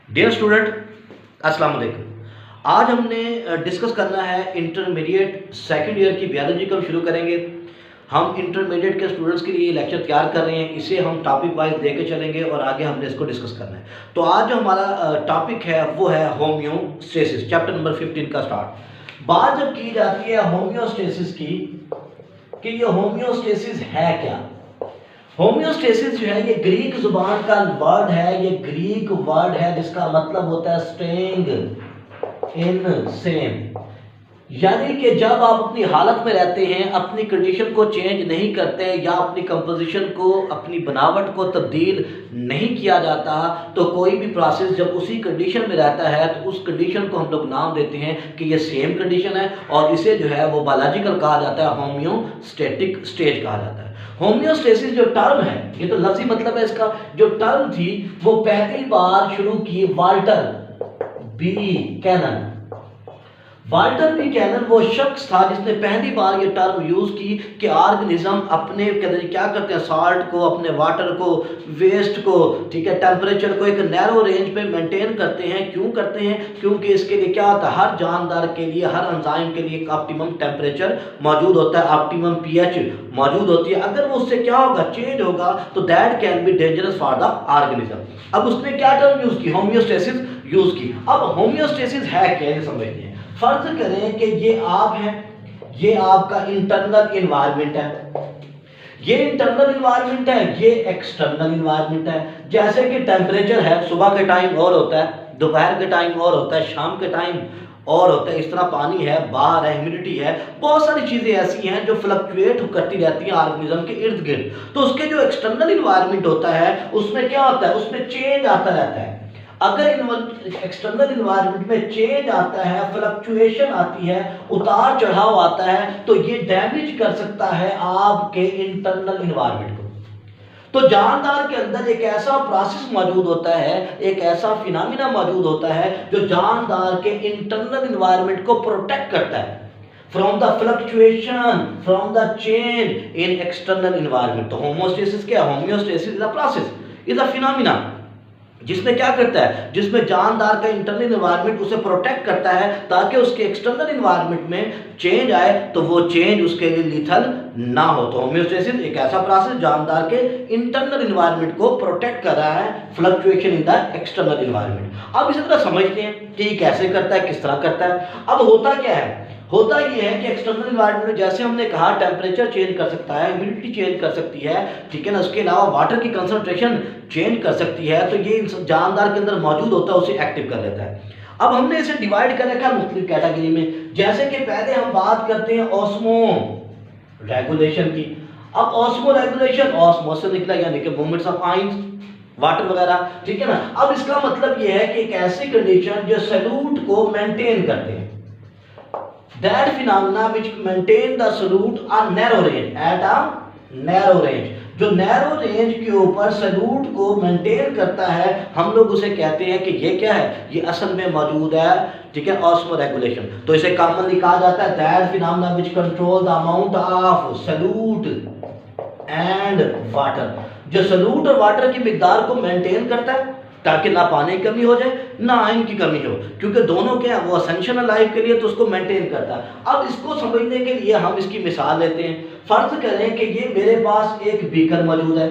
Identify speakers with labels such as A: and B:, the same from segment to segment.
A: Dear student, अस्सलाम वालेकुम। आज हमने डिस्कस करना है इंटरमीडिएट सेकंड ईयर की बायोलॉजी को शुरू करेंगे। हम इंटरमीडिएट के स्टूडेंट्स के लिए लेक्चर तैयार कर रहे हैं, इसे हम टॉपिक वाइज लेके चलेंगे और आगे हमने इसको डिस्कस करना है। तो आज जो हमारा टॉपिक है वो है होम्योस्टेसिस, चैप्टर नंबर 15 का स्टार्ट। बात जब की जाती है होम्योस्टेसिस की कि ये होम्योस्टेसिस है क्या। होम्योस्टेसिस जो है ये ग्रीक जुबान का वर्ड है, ये ग्रीक वर्ड है जिसका मतलब होता है स्टेइंग इन सेम, यानी कि जब आप अपनी हालत में रहते हैं, अपनी कंडीशन को चेंज नहीं करते या अपनी कंपोजिशन को, अपनी बनावट को तब्दील नहीं किया जाता, तो कोई भी प्रोसेस जब उसी कंडीशन में रहता है तो उस कंडीशन को हम लोग नाम देते हैं कि ये सेम कंडीशन है और इसे जो है वो बायोलॉजिकल कहा जाता है, होम्योस्टेटिक स्टेज कहा जाता है। होम्योस्टेसिस जो टर्म है, ये तो लफ्जी मतलब है इसका, जो टर्म थी वो पहली बार शुरू की Walter B Cannon. Walter B Cannon वो शख्स था जिसने पहली बार ये टर्म यूज की कि ऑर्गेनिज्म अपने क्या करते हैं, साल्ट को, अपने वाटर को, वेस्ट को, ठीक है, टेम्परेचर को एक नैरो रेंज पे मेंटेन करते हैं। क्यों करते हैं? क्योंकि इसके लिए क्या होता है, हर जानदार के लिए, हर एंजाइम के लिए एक ऑप्टिमम टेम्परेचर मौजूद होता है, ऑप्टिमम पीएच मौजूद होती है। अगर वो उससे क्या होगा, चेंज होगा, तो that can be dangerous for the organism. अब उसने क्या टर्म यूज की, होम्योस्टेसिस यूज की। अब होम्योस्टेसिस है क्या, ये समझते हैं। फर्ज करें कि ये आप हैं, ये आपका इंटरनल इन्वायरमेंट है, ये इंटरनल इन्वायरमेंट है, ये एक्सटर्नल इन्वायरमेंट है। जैसे कि टेम्परेचर है, सुबह के टाइम और होता है, दोपहर के टाइम और होता है, शाम के टाइम और होता है। इस तरह पानी है, बाहर है, ह्यूमिडिटी है, बहुत सारी चीजें ऐसी हैं जो फ्लक्चुएट करती रहती हैं ऑर्गेनिज्म के इर्द गिर्द। तो उसके जो एक्सटर्नल इन्वायरमेंट होता है उसमें क्या होता है, उसमें चेंज आता रहता है। अगर एक्सटर्नल इन्वायरमेंट में चेंज आता है, फ्लक्चुएशन आती है, उतार चढ़ाव आता है, तो ये डैमेज कर सकता है आपके इंटरनल इन्वायरमेंट को। तो जानदार के अंदर एक ऐसा प्रोसेस मौजूद होता है, एक ऐसा फिनोमेना मौजूद होता है जो जानदार के इंटरनल इन्वायरमेंट को प्रोटेक्ट करता है from the fluctuation, from the change in external environment. तो होमोस्टेसिस क्या है? Homeostasis is a process, is a phenomena जिसमें क्या करता है, जिसमें जानदार का इंटरनल इन्वायरमेंट उसे प्रोटेक्ट करता है ताकि उसके एक्सटर्नल इन्वायरमेंट में चेंज आए तो वो चेंज उसके लिए लिथल ना हो। तो होम्योस्टेसिस एक ऐसा प्रोसेस जानदार के इंटरनल इन्वायरमेंट को प्रोटेक्ट कर रहा है, fluctuation in the external environment. अब इसी तरह समझते हैं कि ये कैसे करता है, किस तरह करता है। अब होता क्या है, होता ये है कि एक्सटर्नल इन्वायरमेंट में जैसे हमने कहा टेम्परेचर चेंज कर सकता है, ह्यूमिडिटी चेंज कर सकती है, ठीक है ना, उसके अलावा वाटर की कंसंट्रेशन चेंज कर सकती है, तो ये जानदार के अंदर मौजूद होता है, उसे एक्टिव कर लेता है। अब हमने इसे डिवाइड कर रखा है मुख्तलिफ कैटेगरी में। जैसे कि पहले हम बात करते हैं ऑस्मो रेगुलेशन की। अब ऑस्मो रेगुलेशन, ऑस्मो से निकला यानी कि मूवमेंट्स ऑफ आयंस, वाटर वगैरह, ठीक है ना। अब इसका मतलब ये है कि एक ऐसी कंडीशन जो सॉल्यूट को मेंटेन करते हैं, that phenomena which maintain the solute a narrow range, at a narrow range, जो नैरो रेंज के ऊपर सॉल्यूट को मेंटेन करता है, हम लोग उसे कहते हैं कि ये क्या है, ये असल में मौजूद है, ठीक है, ऑस्मो रेगुलेशन। तो इसे कॉमनली कहा जाता है that phenomena which control the amount of solute and water, जो सॉल्यूट और वाटर की मिकदार को मेंटेन करता है ताकि ना पानी की कमी हो जाए ना आयन की कमी हो, क्योंकि दोनों क्या है, वो एसेंशियल लाइफ के लिए, तो उसको मेंटेन करता है। अब इसको समझने के लिए हम इसकी मिसाल लेते हैं। फर्ज करें कि ये मेरे पास एक बीकर मौजूद है,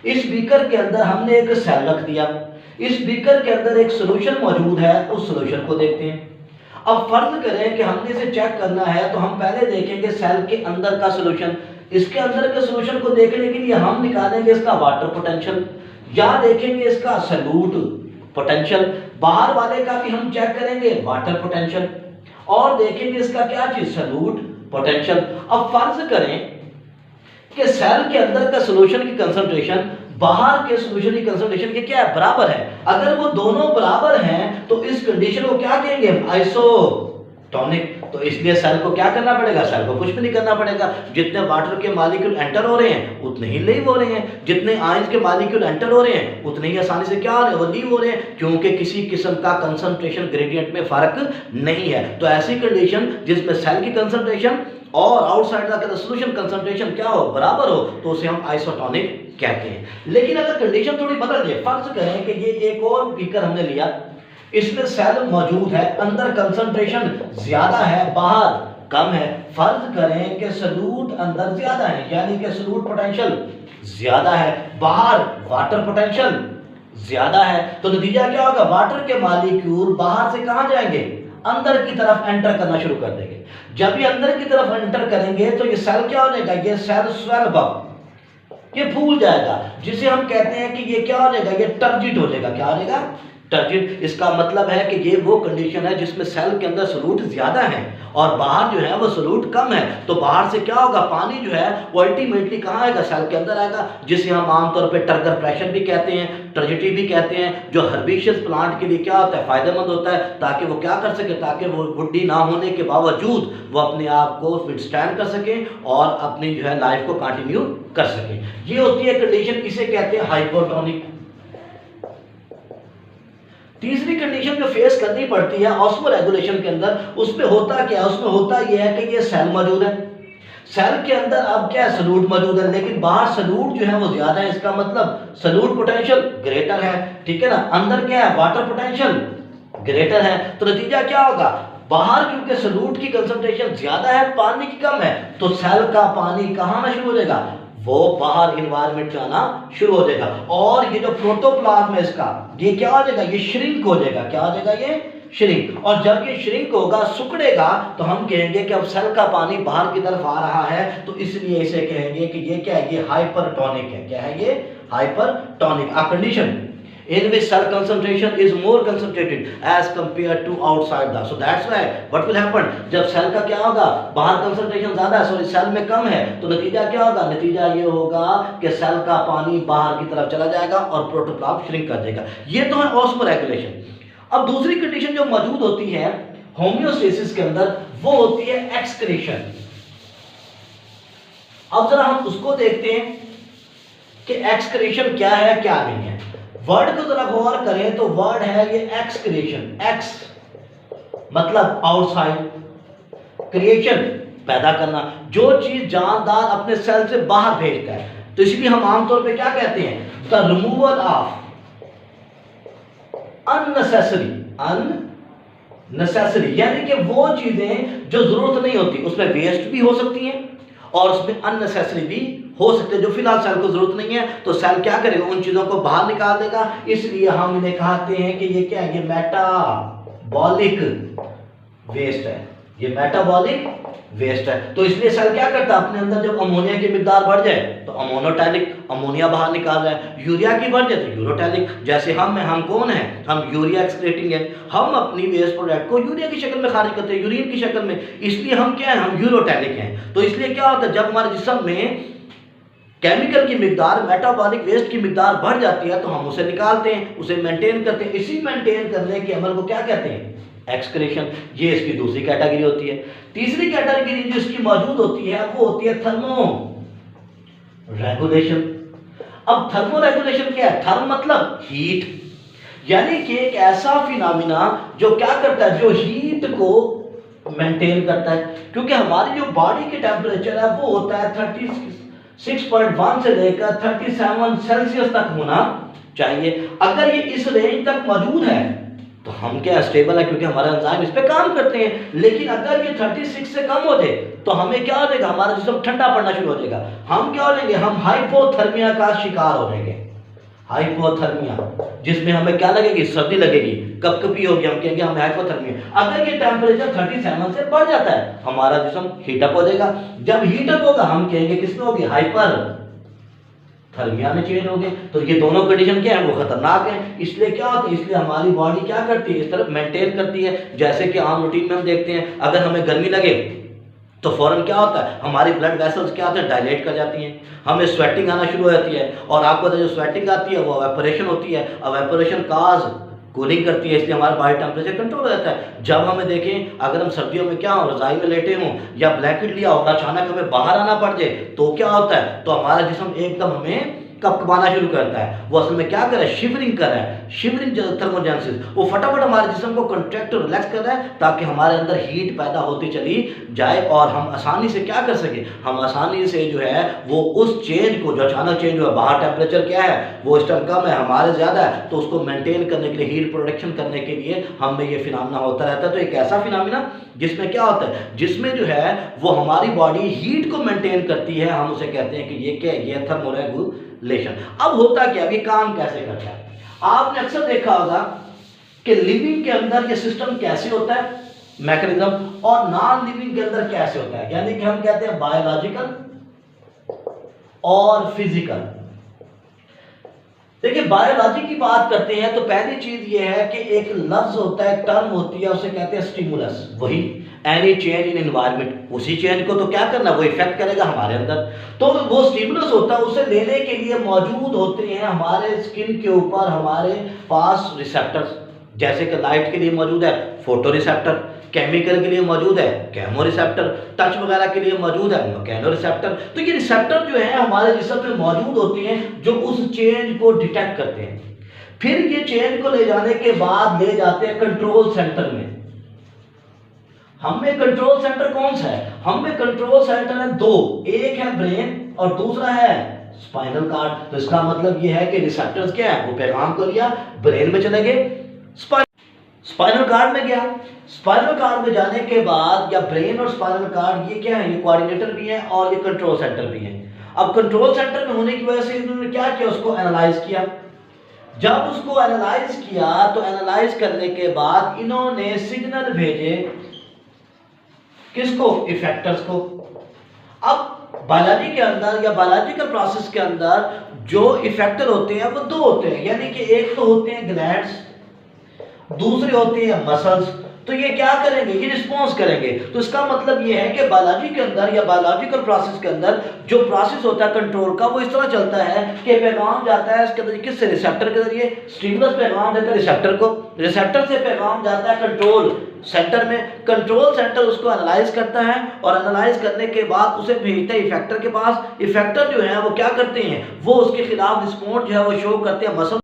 A: इस बीकर के अंदर हमने एक सेल रख दिया, इस बीकर के अंदर एक सोल्यूशन मौजूद है, उस सोल्यूशन को देखते हैं। अब फर्ज करें कि हमने इसे चेक करना है, तो हम पहले देखेंगे सेल के अंदर का सोल्यूशन। इसके अंदर के सोल्यूशन को देखने के लिए हम निकालेंगे इसका वाटर पोटेंशियल या देखेंगे इसका सॉल्यूट पोटेंशियल, बाहर वाले का भी हम चेक करेंगे वाटर पोटेंशियल और देखेंगे इसका क्या चीज, सॉल्यूट पोटेंशियल। अब फर्ज करें कि सेल के अंदर का सॉल्यूशन की कंसंट्रेशन बाहर के सॉल्यूशन की कंसंट्रेशन के क्या है, बराबर है। अगर वो दोनों बराबर हैं तो इस कंडीशन को क्या कहेंगे, आइसोटोनिक। तो इसलिए सेल को क्या करना पड़ेगा, सेल को कुछ भी नहीं करना पड़ेगा, जितने वाटर के मॉलिक्यूल एंटर हो रहे हैं उतने ही लीव हो रहे हैं, जितने आयंस के मॉलिक्यूल एंटर हो रहे हैं उतने ही आसानी से क्या हो रहे हैं, वो लीव हो रहे हैं, क्योंकि किसी किस्म का कंसंट्रेशन ग्रेडियंट में फर्क नहीं है। तो ऐसी कंडीशन जिसमें सेल की कंसंट्रेशन और आउटसाइड का सोल्यूशन कंसंट्रेशन क्या हो, बराबर हो, तो उसे हम आइसोटोनिक कहते हैं। लेकिन अगर कंडीशन थोड़ी बदल जाए, फर्ज करें कि ये एक और बीकर हमने लिया, इसमें सेल मौजूद है, अंदर कंसंट्रेशन ज्यादा है, बाहर कम है। फर्ज करें कि सॉल्यूट अंदर ज्यादा है, यानी कि सॉल्यूट पोटेंशियल ज्यादा है, बाहर वाटर पोटेंशियल ज्यादा है, तो नतीजा क्या होगा, वाटर के मॉलिक्यूल बाहर से कहां जाएंगे, अंदर की तरफ एंटर करना शुरू कर देंगे। जब ये अंदर की तरफ एंटर करेंगे तो ये सेल क्या हो जाएगा, ये सेल स्वेल अप, ये फूल जाएगा, जिसे हम कहते हैं कि ये क्या हो जाएगा, ये टर्जिड हो जाएगा। क्या हो जाएगा, टर्जिड। इसका मतलब है कि ये वो कंडीशन है जिसमें सेल के अंदर सोल्यूट ज्यादा है और बाहर जो है वो सोल्यूट कम है। तो बाहर से क्या होगा, पानी जो है वो अल्टीमेटली कहाँ आएगा, सेल के अंदर आएगा, जिसे हम आमतौर पे टर्गर प्रेशर भी कहते हैं, टर्जिडिटी भी कहते हैं, जो हर्बिशियस प्लांट के लिए क्या होता है, फायदेमंद होता है, ताकि वो क्या कर सके, ताकि वो वुडी ना होने के बावजूद वो अपने आप को विथस्टैंड कर सके और अपनी जो है लाइफ को कंटिन्यू कर सके। ये होती है कंडीशन, इसे कहते हैं हाइपोटोनिक। तीसरी कंडीशन जो फेस करनी पड़ती है ऑस्मो रेगुलेशन के अंदर, उसमें होता क्या है, उसमें होता यह है कि ये सेल मौजूद है, सेल के अंदर अब क्या है, सॉल्यूट मौजूद है, लेकिन बाहर सॉल्यूट जो है वो ज्यादा है, इसका मतलब सॉल्यूट पोटेंशियल ग्रेटर है, ठीक है ना। अंदर क्या है, वाटर पोटेंशियल ग्रेटर है, तो नतीजा क्या होगा, बाहर क्योंकि सॉल्यूट की कंसंट्रेशन ज्यादा है, पानी की कम है, तो सेल का पानी कहां आना शुरू हो जाएगा, वो बाहर इन्वायरमेंट में आना शुरू हो जाएगा। और ये जो प्रोटोप्लाज्म है इसका, ये क्या हो जाएगा, ये श्रिंक हो जाएगा। क्या हो जाएगा, ये श्रिंक। और जब ये श्रिंक होगा, सिकुड़ेगा, तो हम कहेंगे कि अब सेल का पानी बाहर की तरफ आ रहा है, तो इसलिए इसे कहेंगे कि ये क्या है, ये हाइपरटोनिक है। क्या है, ये hypertonic. A condition in which cell concentration is more concentrated as compared to outside the, so that's why what will happen, जब सेल का क्या होगा, बाहर कंसंट्रेशन ज्यादा है, सॉरी सेल में कम है, तो नतीजा क्या होगा, नतीजा ये होगा कि सेल का पानी बाहर की तरफ चला जाएगा और प्रोटोप्लाज्म श्रिंक कर देगा। ये तो है ऑस्मो रेगुलेशन। अब दूसरी कंडीशन जो मौजूद होती है होम्योस्टेसिस के अंदर, वो होती है एक्सक्रीशन। अब जरा हम उसको देखते हैं कि एक्सक्रीशन क्या है, क्या नहीं है। वर्ड को जरा गौर करें तो वर्ड है ये एक्सक्रीशन। एक्स मतलब आउटसाइड, क्रिएशन पैदा करना, जो चीज जानदार अपने सेल से बाहर भेजता है, तो इसलिए हम आमतौर पे क्या कहते हैं, द रिमूवल ऑफ अननेसेसरी, यानी कि वो चीजें जो जरूरत नहीं होती, उसमें वेस्ट भी हो सकती हैं और उसमें अननेसेसरी भी हो सकते हैं, जो फिलहाल सेल को जरूरत नहीं है, तो सेल क्या करेगा, उन चीजों को बाहर निकाल देगा। इसलिए हम इन्हें कहते हैं कि ये क्या है, ये मेटाबॉलिक वेस्ट है, ये मेटाबॉलिक वेस्ट है। तो इसलिए सेल क्या करता है, अपने अंदर जब अमोनिया की मिकदार बढ़ जाए तो अमोनोटैनिक, अमोनिया बाहर निकाल रहा है, यूरिया की बढ़ जाए तो यूरोटैनिक। जैसे हम कौन है, हम यूरिया एक्सक्रीटिंग है, हम अपनी वेस्ट प्रोडक्ट को यूरिया की शक्ल में खारिज करते हैं, यूरिन की शक्ल में, इसलिए हम क्या है, हम यूरोटैनिक हैं। तो इसलिए क्या होता है, जब हमारे जिस्म में केमिकल की मिकदार, मेटाबॉलिक वेस्ट की मिकदार बढ़ जाती है, तो हम उसे निकालते हैं, उसे मेंटेन करते हैं। इसी मेंटेन करने के अमल को क्या कहते हैं, एक्सक्रीशन। ये इसकी दूसरी कैटेगरी होती है। तीसरी कैटेगरी जो इसकी मौजूद होती है वो होती है थर्मो रेगुलेशन। अब थर्मो रेगुलेशन क्या है, थर्म मतलब हीट, यानी कि एक ऐसा फिनोमिना जो क्या करता है, जो हीट को मेंटेन करता है। क्योंकि हमारी जो बॉडी की टेम्परेचर है वो होता है 36.1 से लेकर 37 सेल्सियस तक होना चाहिए। अगर ये इस रेंज तक मौजूद है तो हम क्या स्टेबल है, क्योंकि हमारे एंजाइम इस पे काम करते हैं। लेकिन अगर ये 36 से कम हो जाए तो हमें क्या हो जाएगा, हमारा जिस्म ठंडा पड़ना शुरू हो जाएगा। हम क्या हो जाएंगे, हम हाइपोथर्मिया का शिकार हो जाएंगे। हाइपोथर्मिया, जिसमें हमें क्या लगेगी, सर्दी लगेगी, कपकपी होगी, हम कहेंगे हमें हाइपोथर्मिया। अगर ये टेम्परेचर 37 से बढ़ जाता है, हमारा जिस्म हीटअप हो जाएगा। जब हीटअप होगा हम कहेंगे किसमें होगी, हाइपर थर्मिया में चेंज हो गए। तो ये दोनों कंडीशन क्या है, वो खतरनाक है। इसलिए क्या होता है, इसलिए हमारी बॉडी क्या करती है, इस तरह मेंटेन करती है। जैसे कि आम रूटीन में हम देखते हैं, अगर हमें गर्मी लगे तो फौरन क्या होता है, हमारी ब्लड वेसल्स क्या होते हैं, डायलेट कर जाती हैं, हमें स्वेटिंग आना शुरू हो जाती है। और आपको जो स्वेटिंग आती है वो एवेपोरेशन होती है, एवेपोरेशन काज कूलिंग करती है, इसलिए हमारा बॉडी टेम्परेचर कंट्रोल हो जाता है। जब हमें देखें, अगर हम सर्दियों में क्या हो, रजाई में लेटे हों या ब्लैंकेट लिया हो और अचानक हमें बाहर आना पड़ जाए तो क्या होता है, तो हमारा जिस्म एकदम हमें कपकपाना शुरू करता है। वो असल में क्या कर रहा है, शिवरिंग कर रहा है, शिवरिंग थर्मोजेनेसिस। वो फटाफट हमारे जिस्म को कंट्रैक्ट और रिलैक्स कर रहा है ताकि हमारे अंदर हीट पैदा होती चली जाए और हम आसानी से क्या कर सके, हम आसानी से जो है वो उस चेंज को, जो अचानक चेंज हुआ, बाहर टेम्परेचर क्या है वो इस टाइम कम है, हमारे ज़्यादा है, तो उसको मेंटेन करने के लिए, हीट प्रोडक्शन करने के लिए हम में ये फिनोमेना होता रहता है। तो एक ऐसा फिनोमेना जिसमें क्या होता है, जिसमें जो है वो हमारी बॉडी हीट को मेंटेन करती है, हम उसे कहते हैं कि ये क्या है, ये थर्मोरेगुलेशन। अब होता क्या, ये काम कैसे करता है? आपने अक्सर देखा होगा कि लिविंग के अंदर ये सिस्टम कैसे होता है, मैकेनिज्म, और नॉन लिविंग के अंदर कैसे होता है, यानी कि हम कहते हैं बायोलॉजिकल और फिजिकल। देखिए बायोलॉजी की बात करते हैं तो पहली चीज ये है कि एक लफ्ज होता है, टर्म होती है, उसे कहते हैं स्टिमुलस। वही एनी चेंज इन एनवायरनमेंट, उसी चेंज को तो क्या करना, वो इफेक्ट करेगा हमारे अंदर। तो वो स्टिमुलस होता है, उसे लेने के लिए मौजूद होते हैं हमारे स्किन के ऊपर हमारे पास रिसेप्टर्स। जैसे कि लाइट के लिए मौजूद है फोटो रिसेप्टर, केमिकल के लिए मौजूद है केमो रिसेप्टर, टच वगैरह के लिए मौजूद है मैकेनो रिसेप्टर। तो ये रिसेप्टर जो है हमारे जिस्म में मौजूद होते हैं जो उस चेंज को डिटेक्ट करते हैं। फिर ये चेंज को ले जाने के बाद ले जाते हैं कंट्रोल सेंटर में। हम में कंट्रोल सेंटर कौन सा है, हम में कंट्रोल सेंटर है दो, एक है ब्रेन और दूसरा है स्पाइनल कार्ड। तो इसका मतलब ये है कि रिसेप्टर्स क्या है, वो पैगाम को लिया, ब्रेन में चले गए, स्पाइनल कार्ड में गया, स्पाइनल कार्ड में जाने के बाद या ब्रेन और स्पाइनल कार्ड ये क्या है, ये कोऑर्डिनेटर भी है और ये कंट्रोल सेंटर भी है। अब कंट्रोल सेंटर में होने की वजह से इन्होंने क्या किया, उसको एनालाइज किया। जब उसको एनालाइज किया तो एनालाइज करने के बाद इन्होंने सिग्नल भेजे किसको, इफेक्टर्स को। अब बायोलॉजी के अंदर या बायोलॉजिकल प्रोसेस के अंदर जो इफेक्टर होते हैं वो दो होते हैं, यानी कि एक तो होते हैं ग्लैंड्स, दूसरे होते हैं मसल्स। तो ये क्या करेंगे, ये रिस्पॉन्स करेंगे। तो इसका मतलब ये है कि बायोलॉजी के अंदर या बायोलॉजिकल प्रोसेस के अंदर जो प्रोसेस होता है कंट्रोल का, वो इस तरह चलता है कि पैगाम जाता है इसके अंदर किससे, रिसेप्टर के जरिए। स्टिमुलस पैगाम देता है रिसेप्टर को, रिसेप्टर से पैगाम जाता है कंट्रोल सेंटर में, कंट्रोल सेंटर उसको एनालाइज करता है और एनालाइज करने के बाद उसे भेजता है इफेक्टर के पास। इफेक्टर जो है वो क्या करते हैं, वो उसके खिलाफ रिस्पॉन्स जो है वो शो करते हैं मसल